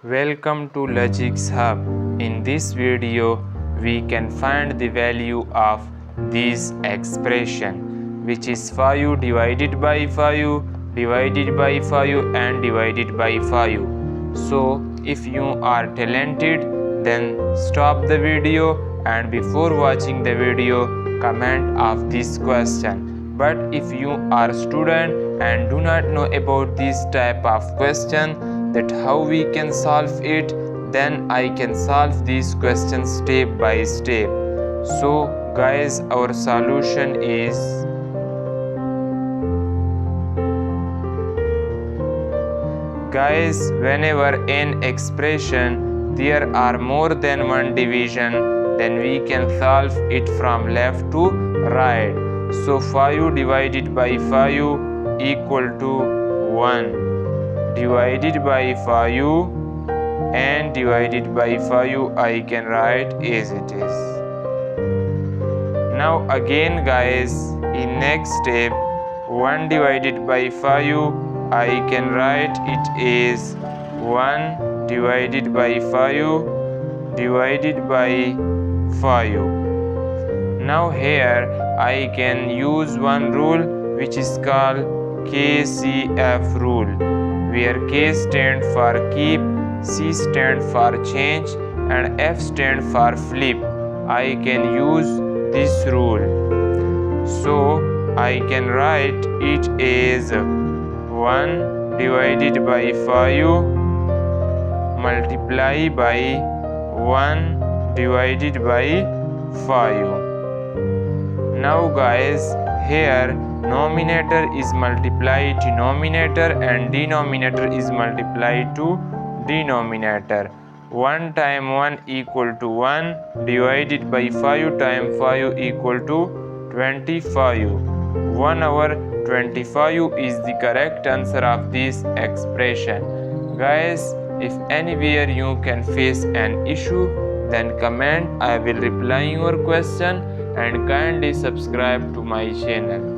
Welcome to Logic's Hub. In this video, we can find the value of this expression, which is 5 divided by 5 divided by 5 and divided by 5. So, if you are talented, then stop the video and before watching the video, comment of this question. But if you are student and do not know about this type of question, that how we can solve it, then I can solve these questions step by step. So guys, our solution is whenever in expression there are more than one division, then we can solve it from left to right. So 5 divided by 5 equal to 1, divided by 5 and divided by 5 I can write as it is. Now again guys, in next step 1 divided by 5 I can write it as 1 divided by 5 divided by 5. Now here I can use one rule which is called KCF rule, where K stand for keep, C stand for change and F stand for flip. I can use this rule. So I can write it as 1 divided by 5 multiply by 1 divided by 5. Now guys, here numerator is multiplied to numerator and denominator is multiplied to denominator. 1 times 1 equal to 1 divided by 5 times 5 equal to 25. 1 over 25 is the correct answer of this expression. Guys, if anywhere you can face an issue, then comment, I will reply your question, and kindly subscribe to my channel.